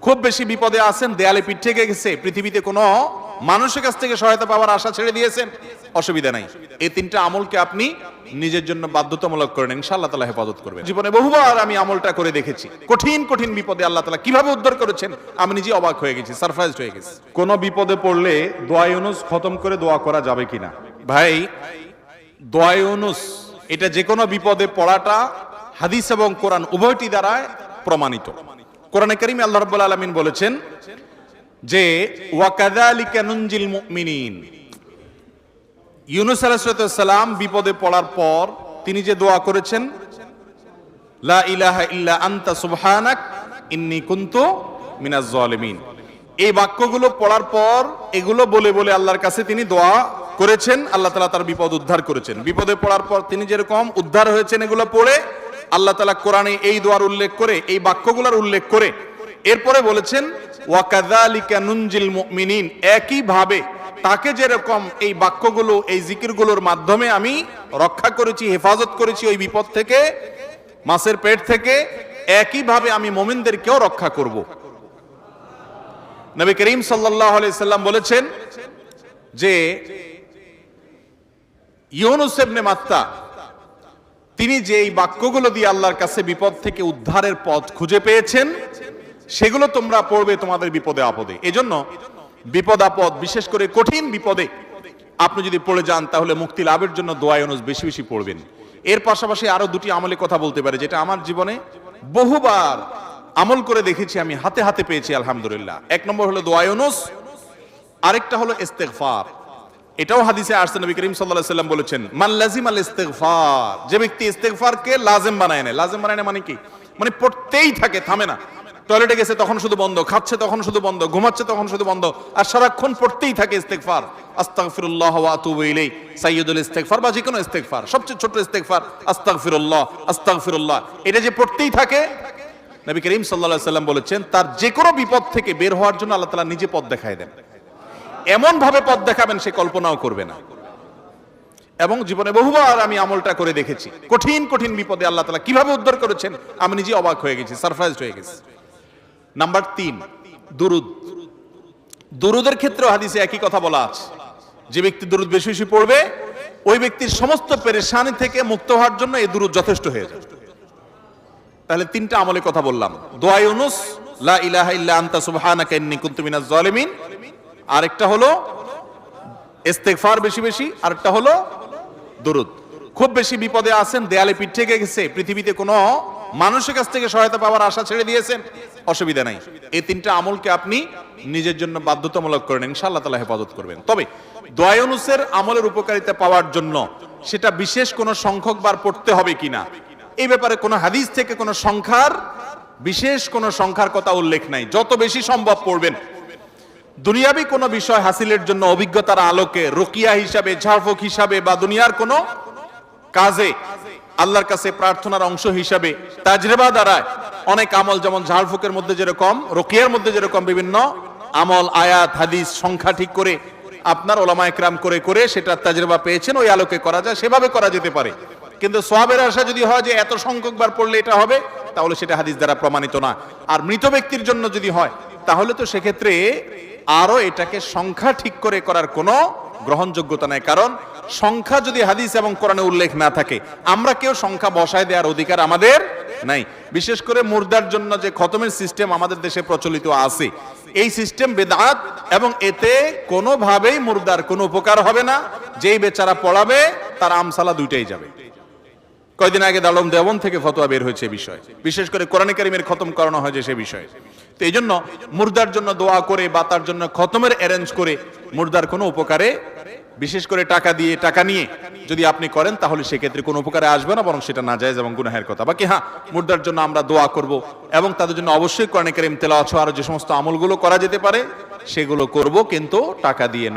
খুব বেশি বিপদে আছেন, দেয়ালে পিঠ থেকে গেছে, পৃথিবীতে কোনো মানুষের কাছ থেকে সহায়তা পাওয়ার আশা ছেড়ে দিয়েছেন, অসুবিধা নাই। এই তিনটা আমলকে আপনি নিজের জন্য বাধ্যতামূলক করেন, ইনশাআল্লাহ তাআলা হেফাজত করবেন। জীবনে বহুবার আমি আমলটা করে দেখেছি, কঠিন কঠিন বিপদে আল্লাহ তাআলা কিভাবে উদ্ধার করেছেন আমি নিজে অবাক হয়ে গেছি, সারপ্রাইজড হয়ে গেছি। কোন বিপদে পড়লে দোয়া ইউনুস খতম করে দোয়া করা যাবে কিনা? ভাই, দোয়া ইউনুস এটা যে কোনো বিপদে পড়াটা হাদিস এবং কোরআন উভয়টি দ্বারা প্রমাণিত। কোরআনে কারীমে আল্লাহ রাব্বুল আলামিন বলেছেন যে ওয়া কাযালিকা নুনজিল মুমিনিন। ইউনুস আলাইহিস সালাম বিপদে পড়ার পর তিনি যে দোয়া করেছেন, লা ইলাহা ইল্লা আনতা সুবহানাক ইন্নী কুনতু মিনাজ জালিমিন, এই বাক্যগুলো পড়ার পর এগুলো বলে বলে আল্লাহর কাছে তিনি দোয়া করেছেন, আল্লাহ তাআলা তার বিপদ উদ্ধার করেছেন। বিপদে পড়ার পর তিনি যেরকম উদ্ধার হয়েছেন এগুলো পড়ে আল্লাহ তাআলা কোরআনে এই দোয়ার উল্লেখ করে, এই বাক্যগুলোর উল্লেখ করে এরপরে বলেছেন ওয়া কাযালিকা নুনজিল মুমিনিন, একই ভাবে তাকে যেরকম এই বাক্যগুলো, এই জিকিরগুলোর মাধ্যমে আমি রক্ষা করেছি, হেফাজত করেছি ওই বিপদ থেকে, মাছের পেট থেকে, একই ভাবে আমি মুমিনদেরকেও রক্ষা করব। নবী করিম সাল্লাল্লাহু আলাইহি সাল্লাম বলেছেন যে ইউনুস ইবনে মাত্তা তিনি যে এই বাক্যগুলো দিয়ে আল্লাহর কাছে বিপদ থেকে উদ্ধারের পথ খুঁজে পেয়েছেন, সেগুলো তোমরা পড়বে তোমাদের বিপদে আপদে। এজন্য বিপদ আপদ, বিশেষ করে কঠিন বিপদে আপনি যদি পড়ে যান তাহলে মুক্তি লাভের জন্য দোয়া ইউনুস বেশি বেশি পড়বেন। এর পাশাপাশি আরো দুটি আমলের কথা বলতে পারে, যেটা আমার জীবনে বহুবার আমল করে দেখেছি, আমি হাতে হাতে পেয়েছি আলহামদুলিল্লাহ। এক নম্বর হলো দোয়া ইউনুস, আরেকটা হলো ইস্তেগফার। এটাও হাদিসে আসছে, নবী করিম সাল্লাল্লাহু আলাইহি সাল্লাম বলেছেন মান লাজিমাল ইস্তেগফার, যে ব্যক্তি ইস্তেগফারকে লাজিম বানায় নেয়। লাজিম বানায় মানে কি? মানে পড়তেই থাকে, থামে না। টয়লেটে গেছে তখন শুধু বন্ধ, খাচ্ছে তখন শুধু বন্ধ, ঘুমাচ্ছে তখন শুধু বন্ধ, আর সারাক্ষণ পড়তেই থাকে ইস্তেগফার। আস্তাগফিরুল্লাহ ওয়া আতুবু ইলাইহি, সাইয়্যিদুল ইস্তেগফার বা যে কোনো ইস্তেগফার, সবচেয়ে ছোট ইস্তেগফার আস্তাগফিরুল্লাহ আস্তাগফিরুল্লাহ, এটা যে পড়তেই থাকে, নবী করিম সাল্লাল্লাহু আলাইহি সাল্লাম বলেছেন তার যে কোনো বিপদ থেকে বের হওয়ার জন্য আল্লাহ তাআলা নিজে পথ দেখায় দেন। এমন ভাবে পথ দেখাবেন সে কল্পনাও করবে না। এবং জীবনে বহুবার আমি আমলটা করে দেখেছি, কঠিন কঠিন বিপদে আল্লাহ তাআলা কিভাবে উদ্ধার করেছেন আমি নিজে অবাক হয়ে গেছি, সারপ্রাইজড হয়ে গেছি। নাম্বার 3, দুরুদ। দুরুদের ক্ষেত্রেও হাদিসে একই কথা বলা আছে, যে ব্যক্তি দুরুদ বেশি বেশি পড়বে ওই ব্যক্তির সমস্ত পেরেশানি থেকে মুক্ত হওয়ার জন্য এই দুরুদ যথেষ্ট হয়ে যায়। তাহলে 3টা আমলের কথা বললাম, দোয়া ইউনুস, লা ইলাহা ইল্লা আনতা সুবহানাকা ইন্নী কুনতু মিনাজ জালিমিন, আরেকটা হলো ইস্তেগফার বেশি বেশি, আরেকটা হলো দুরুদ। খুব বেশি বিপদে আছেন, দেয়ালে পিঠ থেকে গেছে, পৃথিবীতে কোনো মানুষের কাছ থেকে সহায়তা পাওয়ার আশা ছেড়ে দিয়েছেন, অসুবিধা নাই। এই 3টা আমলকে আপনি নিজের জন্য বাধ্যতামূলক করেন, ইনশাআল্লাহ তাআলা হেফাজত করবেন। তবে দোয়া ইউনুসের আমলের উপকারিতা পাওয়ার জন্য সেটা বিশেষ কোনো সংখ্যক বার পড়তে হবে কিনা, এই ব্যাপারে কোনো হাদিস থেকে কোনো সংখ্যার, বিশেষ কোনো সংখ্যার কথা উল্লেখ নাই। যত বেশি সম্ভব পড়বেন। দুনিয়াবি কোনো বিষয় হাসিলের জন্য অভিজ্ঞতার আলোকে, রুকিয়া হিসাবে, ঝাড়ফুঁক হিসাবে, বা দুনিয়ার কোনো কাজে আল্লাহর কাছে প্রার্থনার অংশ হিসাবে তাজরিবা দ্বারা অনেক আমল, যেমন ঝাড়ফুঁকের মধ্যে যেরকম, রুকিয়ার মধ্যে যেরকম বিভিন্ন আমল, আয়াত, হাদিস, সংখ্যা ঠিক করে আপনার ওলামা একরাম করে করে সেটা তাজরিবা পেয়েছেন, ওই আলোকে করা যায়, সেভাবে করা যেতে পারে। কিন্তু সওয়াবের আশা যদি হয় যে এত সংখ্যক বার পড়লে এটা হবে, তাহলে সেটা হাদিস দ্বারা প্রমাণিত না। আর মৃত ব্যক্তির জন্য যদি হয় তাহলে তো সেক্ষেত্রে আরো এটাকে সংখ্যা ঠিক করে করার কোনো গ্রহণযোগ্যতা নাই। কারণ সংখ্যা যদি হাদিস এবং কোরআনে উল্লেখ না থাকে, আমরা কেউ সংখ্যা বসায় দেওয়ার অধিকার আমাদের নাই। বিশেষ করে মুর্দার জন্য যে খতমের সিস্টেম আমাদের দেশে প্রচলিত আছে, এই সিস্টেম বেদাত, এবং এতে কোনোভাবেই মুর্দার কোনো উপকার হবে না। যেই বেচারা পড়াবে তার আমসালা দুইটাই যাবে। কয়েকদিন আগে দারুল দেওবন্দ থেকে ফতোয়া বের হয়েছে বিষয়, বিশেষ করে কোরআনে কারীমের খতম করানো হয় যে সে বিষয়ে। তো এই জন্য মুর্দার জন্য দোয়া করে বা তার জন্য খতমের অ্যারেঞ্জ করে মুর্দার কোনো উপকারে, বিশেষ করে টাকা দিয়ে, টাকা নিয়ে যদি আপনি করেন তাহলে সেক্ষেত্রে কোনো উপকারে আসবে না, বরং সেটা নাজায়েজ এবং গুনাহের কথা। বাকি হ্যাঁ, মুর্দার জন্য আমরা দোয়া করব এবং তাদের জন্য অবশ্যই কোরআনে কারীম তেলাওয়াত সহ আরো যে সমস্ত আমলগুলো করা যেতে পারে সেগুলো করব, কিন্তু টাকা দিয়ে।